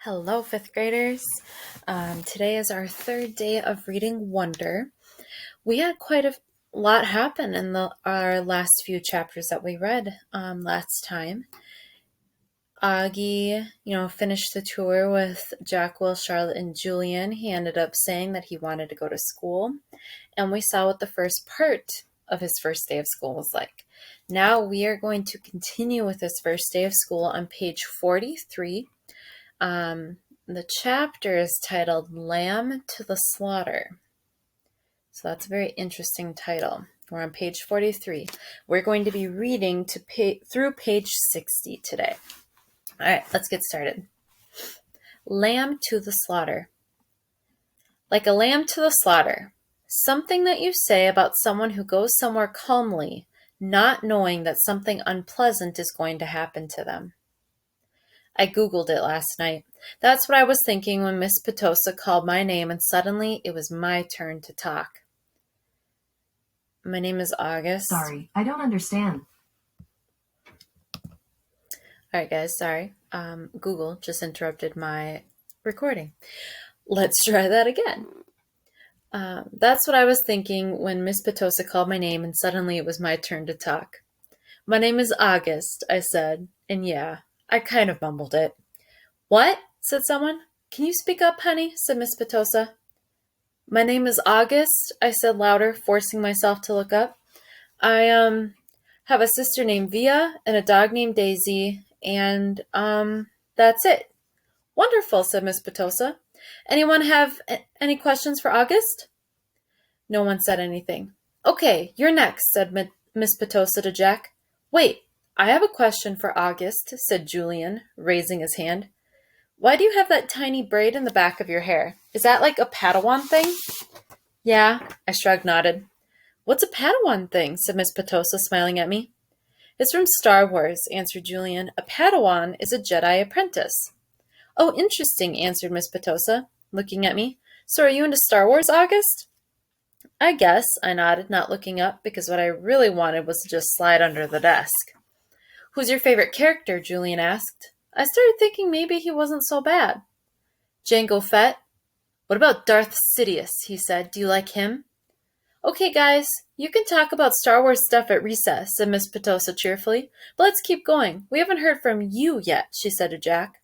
Hello, fifth graders. Today is our third day of reading Wonder. We had quite a lot happen in our last few chapters that we read last time. Augie, finished the tour with Jack, Will, Charlotte, and Julian. He ended up saying that he wanted to go to school, and we saw what the first part of his first day of school was like. Now we are going to continue with this first day of school on page 43. The chapter is titled Lamb to the Slaughter. So that's a very interesting title. We're on page 43. We're going to be reading through page 60 today. All right, let's get started. Lamb to the slaughter. Like a lamb to the slaughter. Something that you say about someone who goes somewhere calmly, not knowing that something unpleasant is going to happen to them. I Googled it last night. That's what I was thinking when Miss Petosa called my name and suddenly it was my turn to talk. My name is August. Sorry, I don't understand. All right, guys, sorry. Google just interrupted my recording. Let's try that again. That's what I was thinking when Miss Petosa called my name and suddenly it was my turn to talk. My name is August, I said, and yeah, I kind of mumbled it. What? Said someone. Can you speak up, honey? Said Miss Petosa. My name is August, I said louder, forcing myself to look up. I, have a sister named Via and a dog named Daisy, and, that's it. Wonderful, said Miss Petosa. Anyone have any questions for August? No one said anything. Okay, you're next, said Miss Petosa to Jack. Wait, I have a question for August, said Julian, raising his hand. Why do you have that tiny braid in the back of your hair? Is that like a Padawan thing? Yeah, I shrugged, nodded. What's a Padawan thing? Said Miss Petosa, smiling at me. It's from Star Wars, answered Julian. A Padawan is a Jedi apprentice. Oh, interesting, answered Miss Petosa, looking at me. So are you into Star Wars, August? I guess, I nodded, not looking up, because what I really wanted was to just slide under the desk. Who's your favorite character? Julian asked. I started thinking maybe he wasn't so bad. Jango Fett. What about Darth Sidious? He said. Do you like him? Okay, guys, you can talk about Star Wars stuff at recess, said Miss Petosa cheerfully. But let's keep going. We haven't heard from you yet, she said to Jack.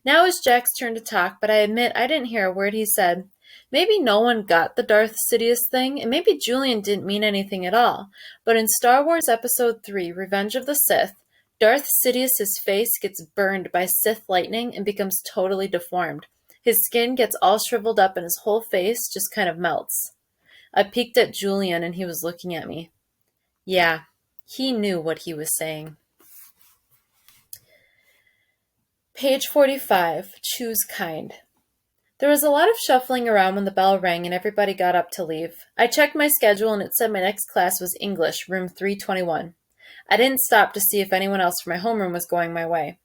Now it's Jack's turn to talk, but I admit I didn't hear a word he said. Maybe no one got the Darth Sidious thing, and maybe Julian didn't mean anything at all. But in Star Wars Episode 3, Revenge of the Sith, Darth Sidious's face gets burned by Sith lightning and becomes totally deformed. His skin gets all shriveled up and his whole face just kind of melts. I peeked at Julian and he was looking at me. Yeah, he knew what he was saying. Page 45, Choose Kind. There was a lot of shuffling around when the bell rang and everybody got up to leave. I checked my schedule and it said my next class was English, room 321. I didn't stop to see if anyone else from my homeroom was going my way.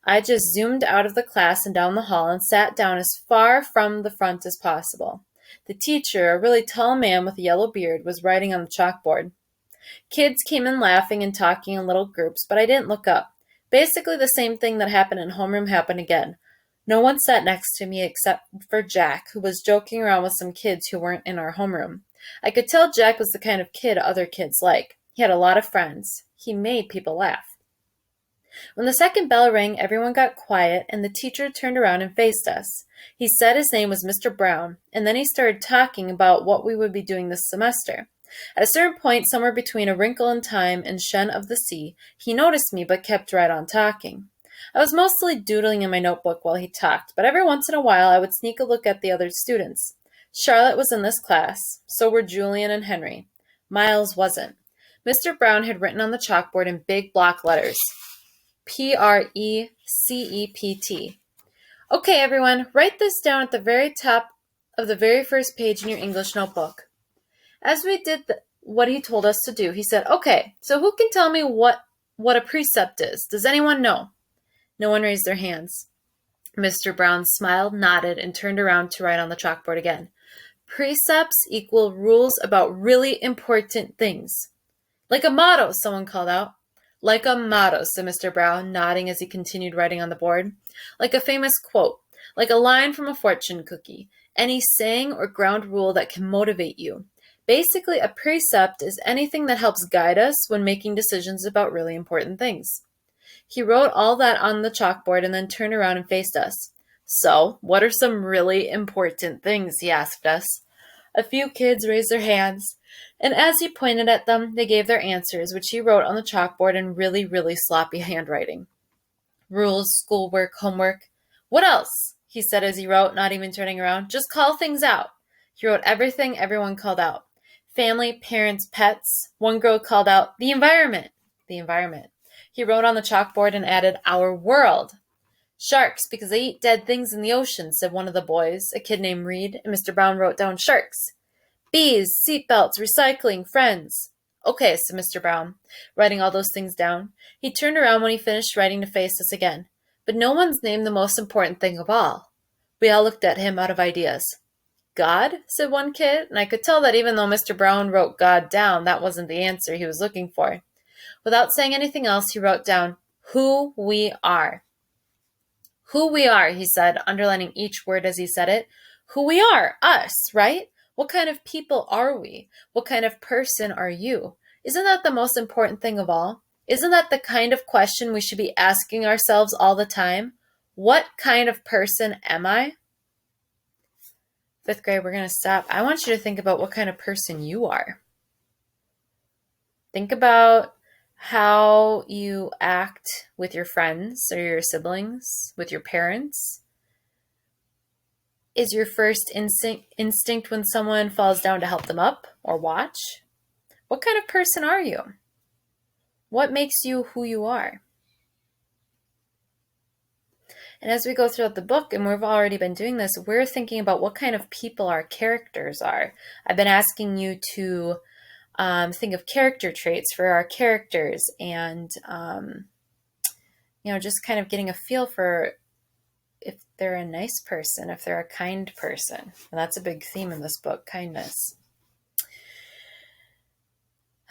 I just zoomed out of the class and down the hall and sat down as far from the front as possible. The teacher, a really tall man with a yellow beard, was writing on the chalkboard. Kids came in laughing and talking in little groups, but I didn't look up. Basically the same thing that happened in homeroom happened again. No one sat next to me except for Jack, who was joking around with some kids who weren't in our homeroom. I could tell Jack was the kind of kid other kids like. He had a lot of friends. He made people laugh. When the second bell rang, everyone got quiet, and the teacher turned around and faced us. He said his name was Mr. Brown, and then he started talking about what we would be doing this semester. At a certain point, somewhere between A Wrinkle in Time and Shen of the Sea, he noticed me but kept right on talking. I was mostly doodling in my notebook while he talked, but every once in a while I would sneak a look at the other students. Charlotte was in this class. So were Julian and Henry. Miles wasn't. Mr. Brown had written on the chalkboard in big block letters, Precept. Okay, everyone, write this down at the very top of the very first page in your English notebook. As we did what he told us to do, he said, okay, so who can tell me what a precept is? Does anyone know? No one raised their hands. Mr. Brown smiled, nodded, and turned around to write on the chalkboard again. Precepts equal rules about really important things. Like a motto, someone called out. Like a motto, said Mr. Brown, nodding as he continued writing on the board. Like a famous quote. like a line from a fortune cookie, any saying or ground rule that can motivate you. Basically, a precept is anything that helps guide us when making decisions about really important things. He wrote all that on the chalkboard and then turned around and faced us. So, what are some really important things? He asked us. A few kids raised their hands, and as he pointed at them, they gave their answers, which he wrote on the chalkboard in really, really sloppy handwriting. Rules, schoolwork, homework. What else? He said as he wrote, not even turning around. Just call things out. He wrote everything everyone called out. Family, parents, pets. One girl called out, the environment. The environment. He wrote on the chalkboard and added, our world. Sharks, because they eat dead things in the ocean, said one of the boys, a kid named Reed, and Mr. Brown wrote down sharks. Bees, seatbelts, recycling, friends. Okay, said Mr. Brown, writing all those things down. He turned around when he finished writing to face us again. But no one's named the most important thing of all. We all looked at him out of ideas. God? Said one kid, and I could tell that even though Mr. Brown wrote God down, that wasn't the answer he was looking for. Without saying anything else, he wrote down, who we are. Who we are, he said, underlining each word as he said it. Who we are, us, right? What kind of people are we? What kind of person are you? Isn't that the most important thing of all? Isn't that the kind of question we should be asking ourselves all the time? What kind of person am I? Fifth grade, we're going to stop. I want you to think about what kind of person you are. Think about how you act with your friends or your siblings, with your parents. Is your first instinct when someone falls down to help them up or watch? What kind of person are you? What makes you who you are? And as we go throughout the book, and we've already been doing this, we're thinking about what kind of people our characters are. I've been asking you to think of character traits for our characters and, just kind of getting a feel for if they're a nice person, if they're a kind person. And that's a big theme in this book, kindness.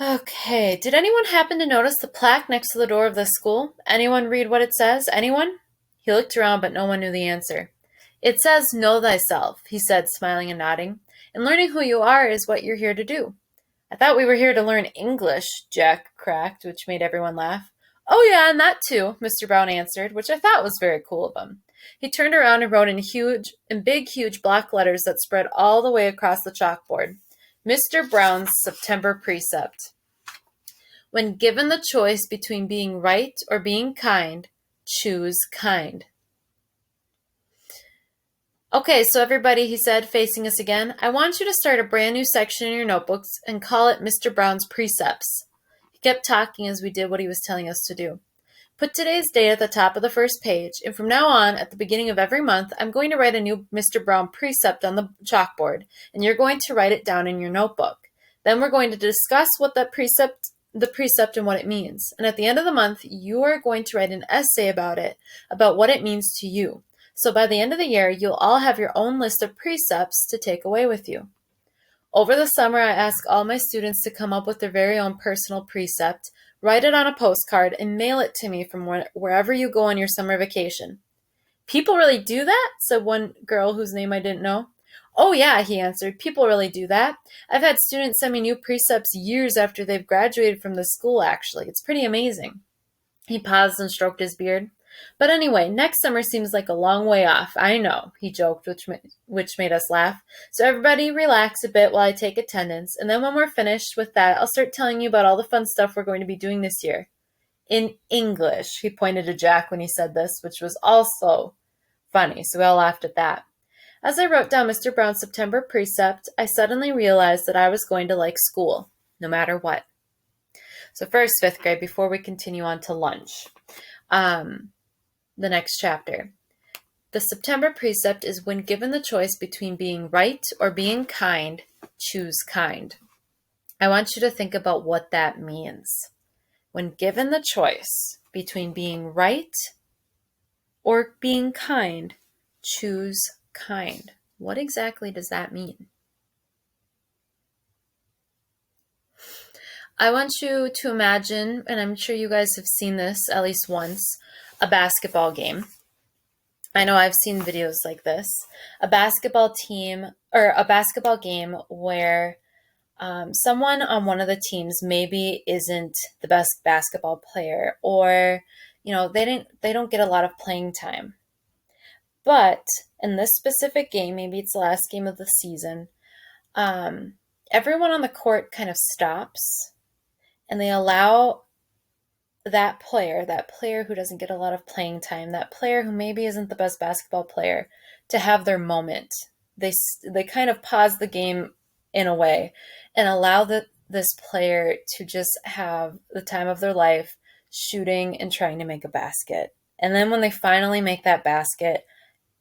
Okay, did anyone happen to notice the plaque next to the door of the school? Anyone read what it says? Anyone? He looked around, but no one knew the answer. It says, know thyself, he said, smiling and nodding. And learning who you are is what you're here to do. I thought we were here to learn English, Jack cracked, which made everyone laugh. Oh yeah, and that too, Mr. Brown answered, which I thought was very cool of him. He turned around and wrote in big, huge block letters that spread all the way across the chalkboard. Mr. Brown's September Precept. When given the choice between being right or being kind, choose kind. Okay, so everybody, he said, facing us again, I want you to start a brand new section in your notebooks and call it Mr. Brown's Precepts. He kept talking as we did what he was telling us to do. Put today's date at the top of the first page, and from now on, at the beginning of every month, I'm going to write a new Mr. Brown precept on the chalkboard, and you're going to write it down in your notebook. Then we're going to discuss what the precept and what it means. And at the end of the month, you are going to write an essay about it, about what it means to you. So by the end of the year, you'll all have your own list of precepts to take away with you. Over the summer, I ask all my students to come up with their very own personal precept, write it on a postcard, and mail it to me from wherever you go on your summer vacation. People really do that? Said one girl whose name I didn't know. Oh yeah, he answered. People really do that. I've had students send me new precepts years after they've graduated from the school, actually. It's pretty amazing. He paused and stroked his beard. But anyway, next summer seems like a long way off. I know, he joked, which made us laugh. So everybody relax a bit while I take attendance, and then when we're finished with that, I'll start telling you about all the fun stuff we're going to be doing this year. In English, he pointed to Jack when he said this, which was also funny, so we all laughed at that. As I wrote down Mr. Brown's September precept, I suddenly realized that I was going to like school, no matter what. So first, fifth grade, before we continue on to lunch. The next chapter. The September precept is when given the choice between being right or being kind, choose kind. I want you to think about what that means. When given the choice between being right or being kind, choose kind. What exactly does that mean? I want you to imagine, and I'm sure you guys have seen this at least once, a basketball game. I know I've seen videos like this. A basketball team or a basketball game where someone on one of the teams maybe isn't the best basketball player, or they don't get a lot of playing time. But in this specific game, maybe it's the last game of the season, um, everyone on the court kind of stops and they allow that player who doesn't get a lot of playing time, that player who maybe isn't the best basketball player, to have their moment. They kind of pause the game in a way and allow this player to just have the time of their life shooting and trying to make a basket. And then when they finally make that basket,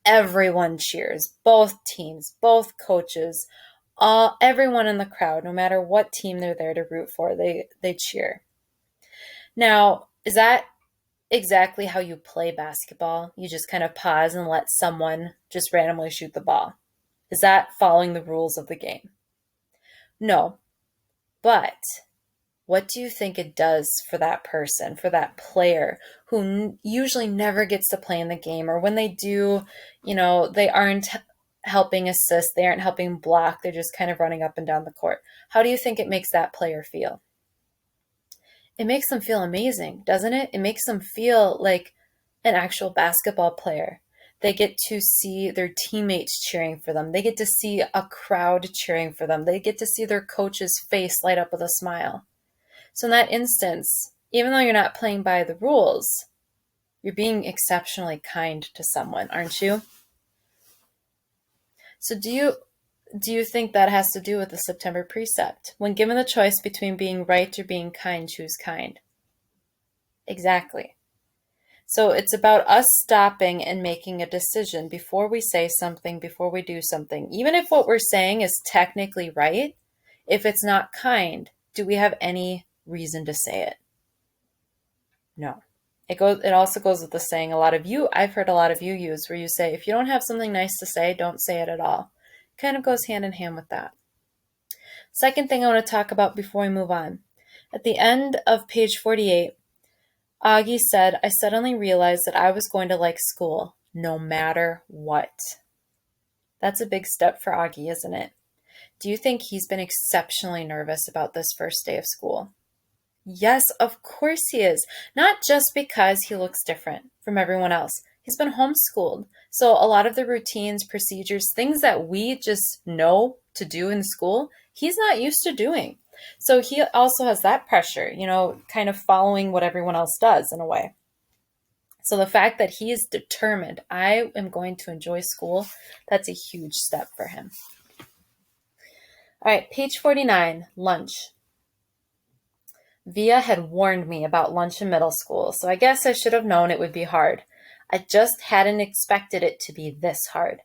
everyone cheers. Both teams, both coaches, everyone in the crowd, no matter what team they're there to root for, they cheer. Now, is that exactly how you play basketball? You just kind of pause and let someone just randomly shoot the ball. Is that following the rules of the game? No. But what do you think it does for that person, for that player who usually never gets to play in the game, or when they do, they aren't helping assist, they aren't helping block, they're just kind of running up and down the court? How do you think it makes that player feel? It makes them feel amazing, doesn't it? It makes them feel like an actual basketball player. They get to see their teammates cheering for them. They get to see a crowd cheering for them. They get to see their coach's face light up with a smile. So in that instance, even though you're not playing by the rules, you're being exceptionally kind to someone, aren't you? So do you think that has to do with the September precept? When given the choice between being right or being kind, choose kind. Exactly. So it's about us stopping and making a decision before we say something, before we do something. Even if what we're saying is technically right, if it's not kind, do we have any reason to say it? No. It also goes with the saying I've heard a lot of you use, where you say, if you don't have something nice to say, don't say it at all. Kind of goes hand in hand with that. Second thing I want to talk about before we move on. At the end of page 48, Augie said, I suddenly realized that I was going to like school, no matter what. That's a big step for Augie, isn't it? Do you think he's been exceptionally nervous about this first day of school? Yes, of course he is. Not just because he looks different from everyone else. He's been homeschooled. So a lot of the routines, procedures, things that we just know to do in school, he's not used to doing. So he also has that pressure, kind of following what everyone else does in a way. So the fact that he is determined, I am going to enjoy school, that's a huge step for him. All right, page 49, lunch. Via had warned me about lunch in middle school, so I guess I should have known it would be hard. I just hadn't expected it to be this hard.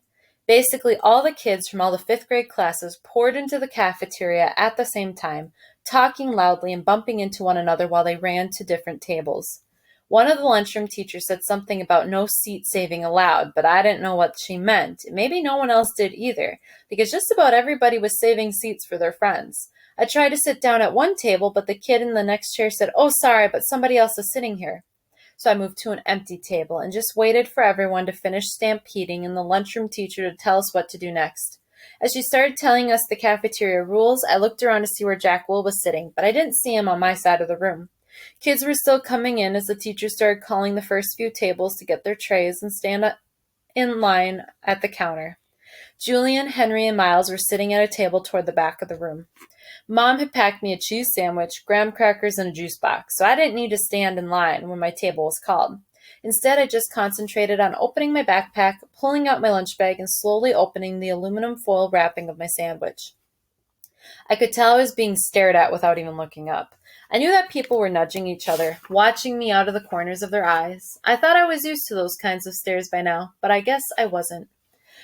Basically, all the kids from all the fifth grade classes poured into the cafeteria at the same time, talking loudly and bumping into one another while they ran to different tables. One of the lunchroom teachers said something about no seat saving allowed, but I didn't know what she meant. Maybe no one else did either, because just about everybody was saving seats for their friends. I tried to sit down at one table, but the kid in the next chair said, "Oh, sorry, but somebody else is sitting here." So I moved to an empty table and just waited for everyone to finish stampeding and the lunchroom teacher to tell us what to do next. As she started telling us the cafeteria rules, I looked around to see where Jack Will was sitting, but I didn't see him on my side of the room. Kids were still coming in as the teacher started calling the first few tables to get their trays and stand in line at the counter. Julian, Henry, and Miles were sitting at a table toward the back of the room. Mom had packed me a cheese sandwich, graham crackers, and a juice box, so I didn't need to stand in line when my table was called. Instead, I just concentrated on opening my backpack, pulling out my lunch bag, and slowly opening the aluminum foil wrapping of my sandwich. I could tell I was being stared at without even looking up. I knew that people were nudging each other, watching me out of the corners of their eyes. I thought I was used to those kinds of stares by now, but I guess I wasn't.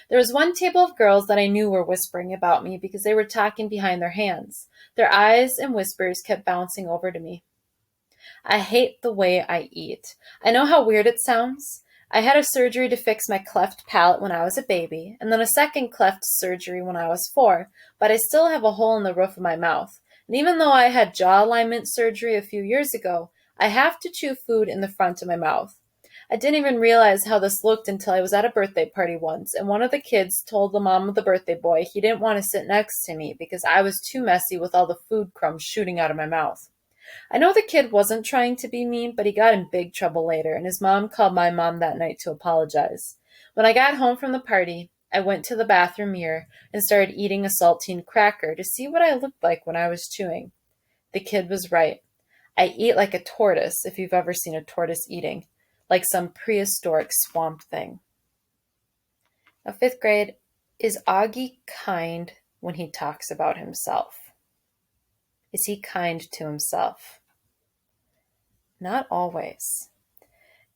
There was one table of girls that I knew were whispering about me because they were talking behind their hands. Their eyes and whispers kept bouncing over to me. I hate the way I eat. I know how weird it sounds. I had a surgery to fix my cleft palate when I was a baby, and then a second cleft surgery when I was 4, but I still have a hole in the roof of my mouth. And even though I had jaw alignment surgery a few years ago, I have to chew food in the front of my mouth. I didn't even realize how this looked until I was at a birthday party once, and one of the kids told the mom of the birthday boy he didn't want to sit next to me because I was too messy with all the food crumbs shooting out of my mouth. I know the kid wasn't trying to be mean, but he got in big trouble later, and his mom called my mom that night to apologize. When I got home from the party, I went to the bathroom mirror and started eating a saltine cracker to see what I looked like when I was chewing. The kid was right. I eat like a tortoise, if you've ever seen a tortoise eating, like some prehistoric swamp thing. Now, fifth grade, is Augie kind when he talks about himself? Is he kind to himself? Not always.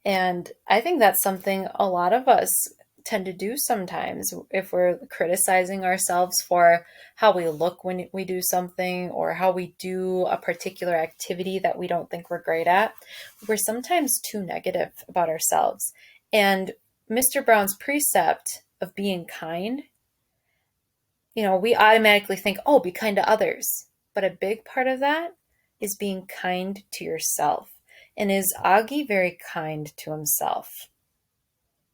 And I think that's something a lot of us tend to do sometimes if we're criticizing ourselves for how we look when we do something or how we do a particular activity that we don't think we're great at. We're sometimes too negative about ourselves. And Mr. Brown's precept of being kind, we automatically think, oh, be kind to others. But a big part of that is being kind to yourself. And is Augie very kind to himself?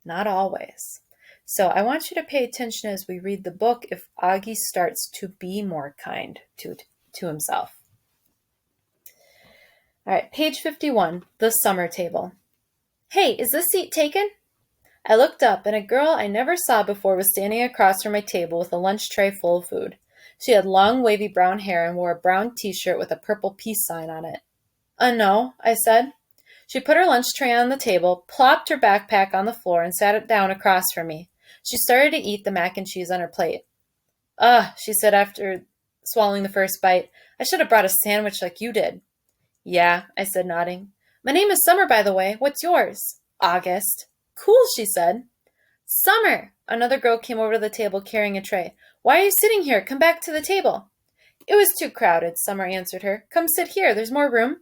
Not always. So I want you to pay attention as we read the book if Augie starts to be more kind to himself. All right, page 51, the summer table. Hey, is this seat taken? I looked up, and a girl I never saw before was standing across from my table with a lunch tray full of food. She had long, wavy brown hair and wore a brown t-shirt with a purple peace sign on it. No, I said. She put her lunch tray on the table, plopped her backpack on the floor, and sat it down across from me. She started to eat the mac and cheese on her plate. Ugh, she said after swallowing the first bite. I should have brought a sandwich like you did. Yeah, I said, nodding. My name is Summer, by the way. What's yours? August. Cool, she said. Summer! Another girl came over to the table carrying a tray. Why are you sitting here? Come back to the table. It was too crowded, Summer answered her. Come sit here. There's more room.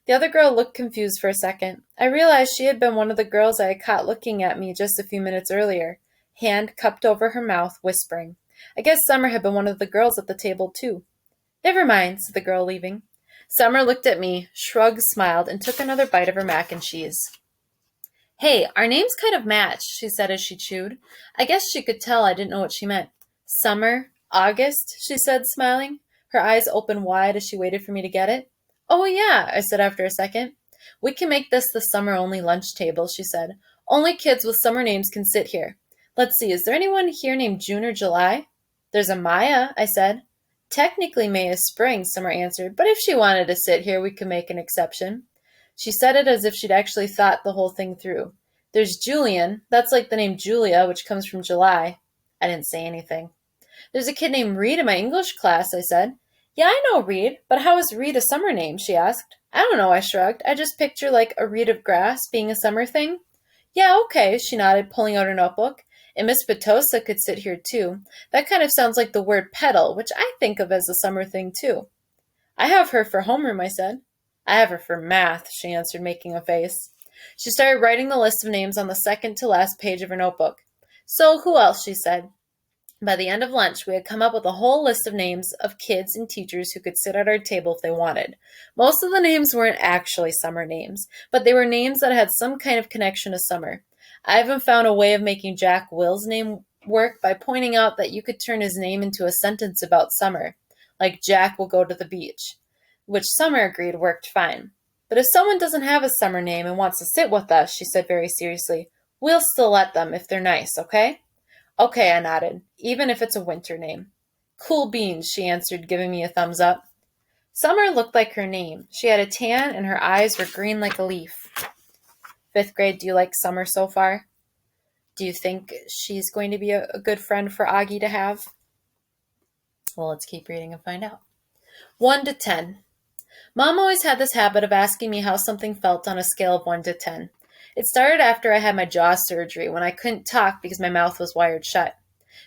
The other girl looked confused for a second. I realized she had been one of the girls I had caught looking at me just a few minutes earlier, hand cupped over her mouth, whispering. I guess Summer had been one of the girls at the table, too. Never mind, said the girl, leaving. Summer looked at me, shrugged, smiled, and took another bite of her mac and cheese. Hey, our names kind of match, she said as she chewed. I guess she could tell I didn't know what she meant. Summer, August, she said, smiling. Her eyes opened wide as she waited for me to get it. Oh, yeah, I said after a second. We can make this the summer-only lunch table, she said. Only kids with summer names can sit here. Let's see, is there anyone here named June or July? There's a Maya, I said. Technically May is spring, Summer answered, but if she wanted to sit here, we could make an exception. She said it as if she'd actually thought the whole thing through. There's Julian. That's like the name Julia, which comes from July. I didn't say anything. There's a kid named Reed in my English class, I said. Yeah, I know Reed, but how is Reed a summer name, she asked. I don't know, I shrugged. I just picture like a reed of grass being a summer thing. Yeah, okay, she nodded, pulling out her notebook. And Miss Petosa could sit here, too. That kind of sounds like the word petal, which I think of as a summer thing, too. I have her for homeroom, I said. I have her for math, she answered, making a face. She started writing the list of names on the second to last page of her notebook. So who else, she said. By the end of lunch, we had come up with a whole list of names of kids and teachers who could sit at our table if they wanted. Most of the names weren't actually summer names, but they were names that had some kind of connection to summer. I even found a way of making Jack Will's name work by pointing out that you could turn his name into a sentence about summer, like Jack will go to the beach, which Summer agreed worked fine. But if someone doesn't have a summer name and wants to sit with us, she said very seriously, we'll still let them if they're nice, okay? Okay, I nodded, even if it's a winter name. Cool beans, she answered, giving me a thumbs up. Summer looked like her name. She had a tan and her eyes were green like a leaf. Fifth grade, do you like Summer so far? Do you think she's going to be a good friend for Augie to have? Well, let's keep reading and find out. 1 to 10. Mom always had this habit of asking me how something felt on a scale of 1 to 10. It started after I had my jaw surgery when I couldn't talk because my mouth was wired shut.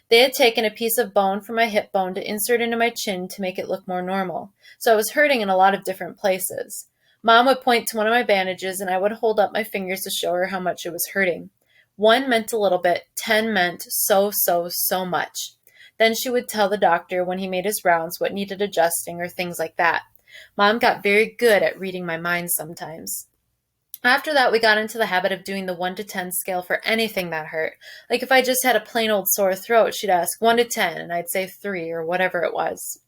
They had taken a piece of bone from my hip bone to insert into my chin to make it look more normal, so I was hurting in a lot of different places. Mom would point to one of my bandages and I would hold up my fingers to show her how much it was hurting. 1 meant a little bit, 10 meant so much. Then she would tell the doctor when he made his rounds what needed adjusting or things like that. Mom got very good at reading my mind sometimes. After that, we got into the habit of doing the 1 to 10 scale for anything that hurt. Like if I just had a plain old sore throat, she'd ask 1 to 10, and I'd say 3 or whatever it was.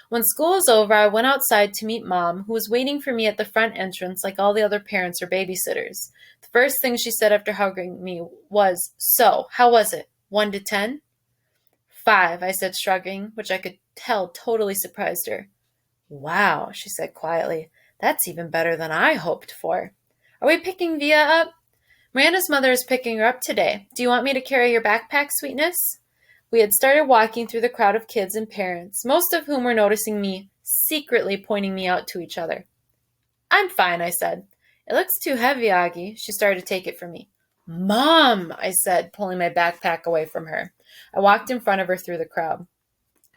When school was over, I went outside to meet Mom, who was waiting for me at the front entrance like all the other parents or babysitters. The first thing she said after hugging me was, "So, how was it? 1 to 10?" 5, I said, shrugging, which I could tell totally surprised her. "Wow," she said quietly. "That's even better than I hoped for. Are we picking Via up?" "Miranda's mother is picking her up today. Do you want me to carry your backpack, sweetness?" We had started walking through the crowd of kids and parents, most of whom were noticing me, secretly pointing me out to each other. "I'm fine," I said. "It looks too heavy, Augie." She started to take it from me. "Mom," I said, pulling my backpack away from her. I walked in front of her through the crowd.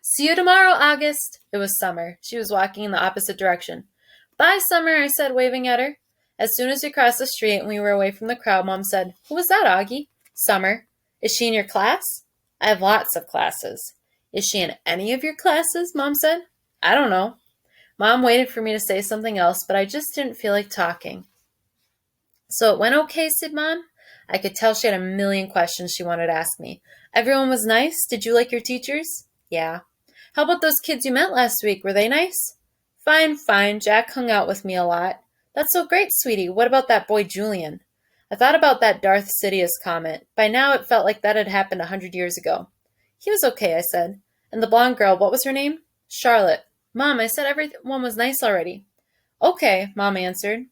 "See you tomorrow, August." It was Summer. She was walking in the opposite direction. "Bye, Summer," I said, waving at her. As soon as we crossed the street and we were away from the crowd, Mom said, "Who was that, Augie?" "Summer." "Is she in your class?" "I have lots of classes." "Is she in any of your classes?" Mom said. "I don't know." Mom waited for me to say something else, but I just didn't feel like talking. "So it went okay," said Mom. I could tell she had a million questions she wanted to ask me. "Everyone was nice? Did you like your teachers?" "Yeah." "How about those kids you met last week? Were they nice?" "Fine, fine. Jack hung out with me a lot." "That's so great, sweetie. What about that boy Julian?" I thought about that Darth Sidious comment. By now it felt like that had happened 100 years ago. "He was okay," I said. "And the blonde girl, what was her name?" "Charlotte." "Mom, I said everyone was nice already." "Okay," Mom answered.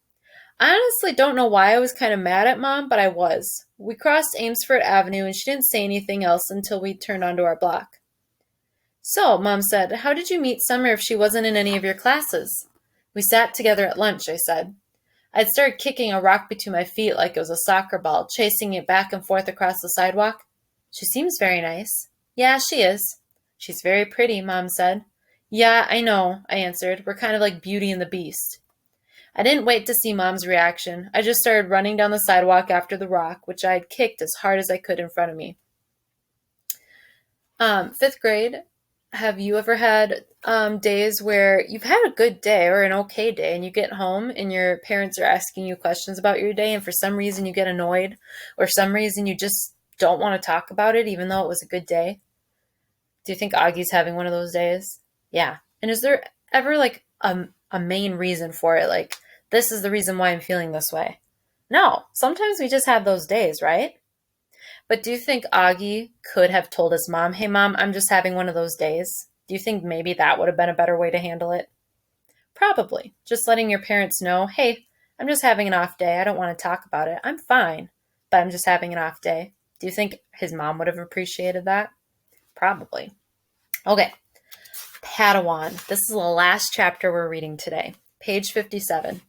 I honestly don't know why I was kind of mad at Mom, but I was. We crossed Amesfort Avenue and she didn't say anything else until we turned onto our block. "So," Mom said, "how did you meet Summer if she wasn't in any of your classes?" "We sat together at lunch," I said. I'd started kicking a rock between my feet like it was a soccer ball, chasing it back and forth across the sidewalk. "She seems very nice." "Yeah, she is." "She's very pretty," Mom said. "Yeah, I know," I answered. "We're kind of like Beauty and the Beast." I didn't wait to see Mom's reaction. I just started running down the sidewalk after the rock, which I had kicked as hard as I could in front of me. Fifth grade, have you ever had days where you've had a good day or an okay day and you get home and your parents are asking you questions about your day and for some reason you get annoyed or some reason you just don't want to talk about it even though it was a good day? Do you think Augie's having one of those days? Yeah. And is there ever like a main reason for it? Like, this is the reason why I'm feeling this way. No. Sometimes we just have those days, right? But do you think Augie could have told his mom, "Hey, Mom, I'm just having one of those days"? Do you think maybe that would have been a better way to handle it? Probably. Just letting your parents know, "Hey, I'm just having an off day. I don't want to talk about it. I'm fine, but I'm just having an off day." Do you think his mom would have appreciated that? Probably. Okay. Padawan. This is the last chapter we're reading today. Page 57.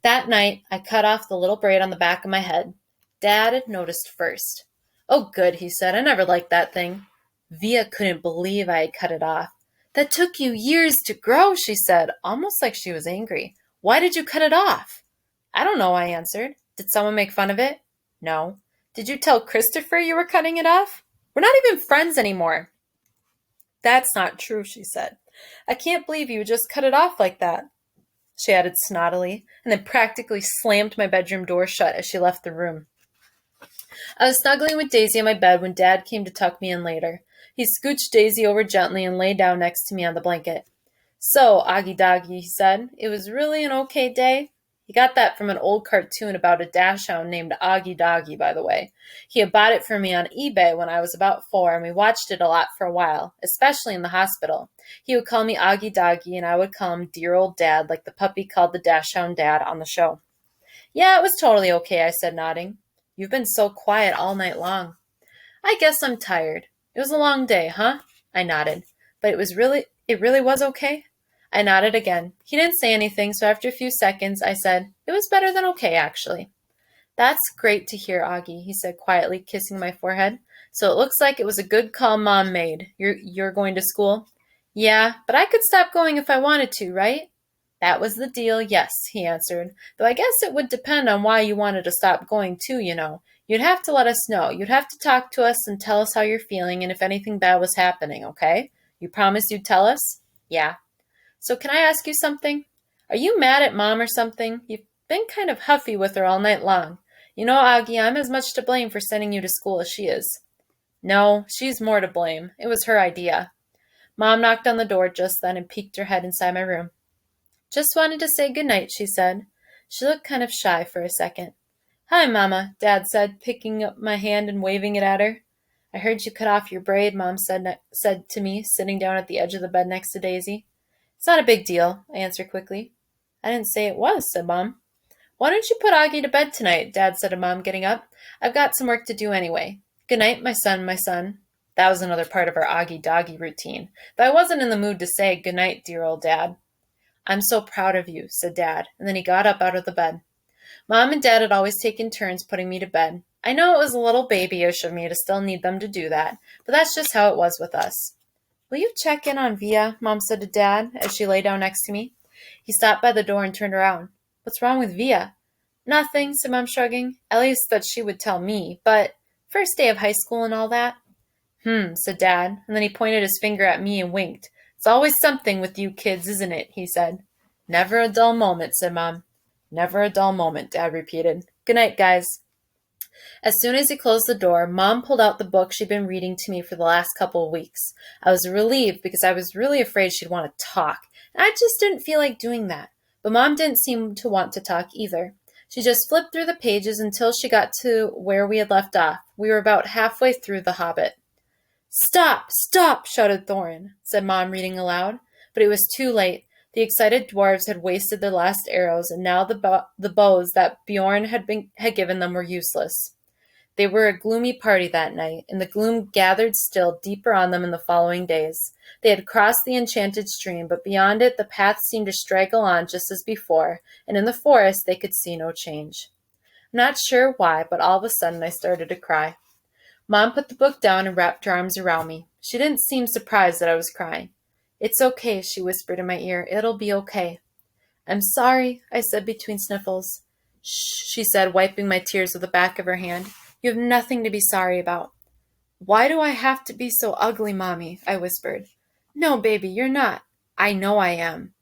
That night, I cut off the little braid on the back of my head. Dad had noticed first. "Oh, good," he said. "I never liked that thing." Via couldn't believe I had cut it off. "That took you years to grow," she said, almost like she was angry. "Why did you cut it off?" "I don't know," I answered. "Did someone make fun of it?" "No." "Did you tell Christopher you were cutting it off?" "We're not even friends anymore." "That's not true," she said. "I can't believe you just cut it off like that," she added snottily, and then practically slammed my bedroom door shut as she left the room. I was snuggling with Daisy on my bed when Dad came to tuck me in later. He scooched Daisy over gently and lay down next to me on the blanket. "So, Augie Doggy," he said, "it was really an okay day?" He got that from an old cartoon about a dachshund named Augie Doggy, by the way. He had bought it for me on eBay when I was about 4, and we watched it a lot for a while, especially in the hospital. He would call me Augie Doggy, and I would call him Dear Old Dad, like the puppy called the dachshund Dad on the show. "Yeah, it was totally okay," I said, nodding. "You've been so quiet all night long." "I guess I'm tired. It was a long day, huh?" I nodded. "But it really was okay?" I nodded again. He didn't say anything, so after a few seconds, I said, "It was better than okay, actually." "That's great to hear, Augie," he said quietly, kissing my forehead. "So it looks like it was a good call Mom made. You're going to school?" "Yeah, but I could stop going if I wanted to, right?" "That was the deal, yes," he answered. "Though I guess it would depend on why you wanted to stop going too, you know. You'd have to let us know. You'd have to talk to us and tell us how you're feeling and if anything bad was happening, okay? You promise you'd tell us?" "Yeah." "So can I ask you something? Are you mad at Mom or something? Been kind of huffy with her all night long. You know, Augie, I'm as much to blame for sending you to school as she is. No, she's more to blame. It was her idea. Mom knocked on the door just then and peeked her head inside my room. Just wanted to say good night, she said. She looked kind of shy for a second. Hi, Mama, Dad said, picking up my hand and waving it at her. I heard you cut off your braid, Mom said to me, sitting down at the edge of the bed next to Daisy. It's not a big deal, I answered quickly. I didn't say it was, said Mom. Why don't you put Augie to bed tonight, Dad said to Mom, getting up. I've got some work to do anyway. Good night, my son, my son. That was another part of our Augie-doggy routine, but I wasn't in the mood to say good night, dear old Dad. I'm so proud of you, said Dad, and then he got up out of the bed. Mom and Dad had always taken turns putting me to bed. I know it was a little babyish of me to still need them to do that, but that's just how it was with us. Will you check in on Via? Mom said to Dad as she lay down next to me. He stopped by the door and turned around. What's wrong with Via? Nothing, said Mom, shrugging. At least that she would tell me, but first day of high school and all that. Said Dad, and then he pointed his finger at me and winked. It's always something with you kids, isn't it? He said. Never a dull moment, said Mom. Never a dull moment, Dad repeated. Good night, guys. As soon as he closed the door, Mom pulled out the book she'd been reading to me for the last couple of weeks. I was relieved because I was really afraid she'd want to talk, and I just didn't feel like doing that. But Mom didn't seem to want to talk either. She just flipped through the pages until she got to where we had left off. We were about halfway through The Hobbit. Stop! Stop! Shouted Thorin, said Mom, reading aloud. But it was too late. The excited dwarves had wasted their last arrows, and now the bows that Bjorn had given them were useless. They were a gloomy party that night, and the gloom gathered still deeper on them in the following days. They had crossed the enchanted stream, but beyond it the path seemed to straggle on just as before, and in the forest they could see no change. I'm not sure why, but all of a sudden I started to cry. Mom put the book down and wrapped her arms around me. She didn't seem surprised that I was crying. It's okay, she whispered in my ear. It'll be okay. I'm sorry, I said between sniffles. Shh, she said, wiping my tears with the back of her hand. You have nothing to be sorry about. Why do I have to be so ugly, Mommy? I whispered. No, baby, you're not. I know I am.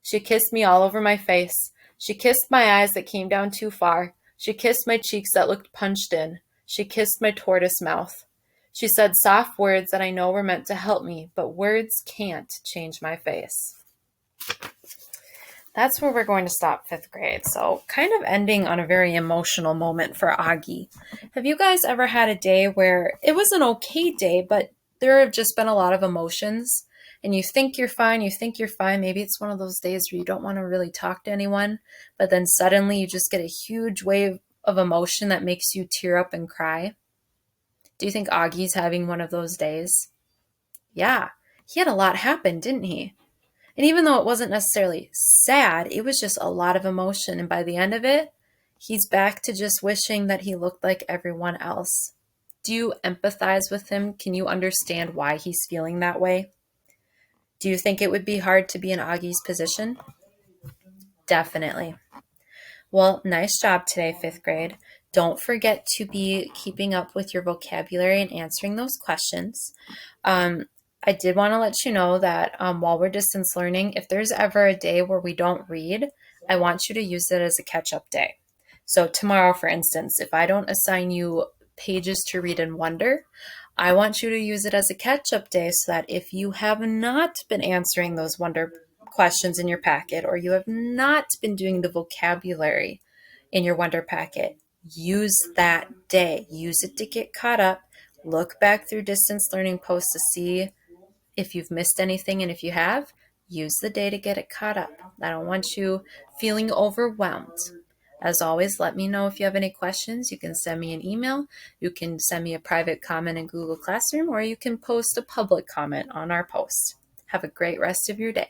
She kissed me all over my face. She kissed my eyes that came down too far. She kissed my cheeks that looked punched in. She kissed my tortoise mouth. She said soft words that I know were meant to help me, but words can't change my face. That's where we're going to stop 5th grade. So kind of ending on a very emotional moment for Augie. Have you guys ever had a day where it was an okay day, but there have just been a lot of emotions and you think you're fine, maybe it's one of those days where you don't want to really talk to anyone, but then suddenly you just get a huge wave of emotion that makes you tear up and cry? Do you think Augie's having one of those days? Yeah, he had a lot happen, didn't he? And even though it wasn't necessarily sad, it was just a lot of emotion. And by the end of it, he's back to just wishing that he looked like everyone else. Do you empathize with him? Can you understand why he's feeling that way? Do you think it would be hard to be in Augie's position? Definitely. Well, nice job today, 5th grade. Don't forget to be keeping up with your vocabulary and answering those questions. I did want to let you know that while we're distance learning, if there's ever a day where we don't read, I want you to use it as a catch-up day. So tomorrow, for instance, if I don't assign you pages to read in Wonder, I want you to use it as a catch-up day so that if you have not been answering those Wonder questions in your packet, or you have not been doing the vocabulary in your Wonder packet, use that day. Use it to get caught up. Look back through distance learning posts to see if you've missed anything, and if you have, use the day to get it caught up. I don't want you feeling overwhelmed. As always, let me know if you have any questions. You can send me an email, you can send me a private comment in Google Classroom, or you can post a public comment on our post. Have a great rest of your day.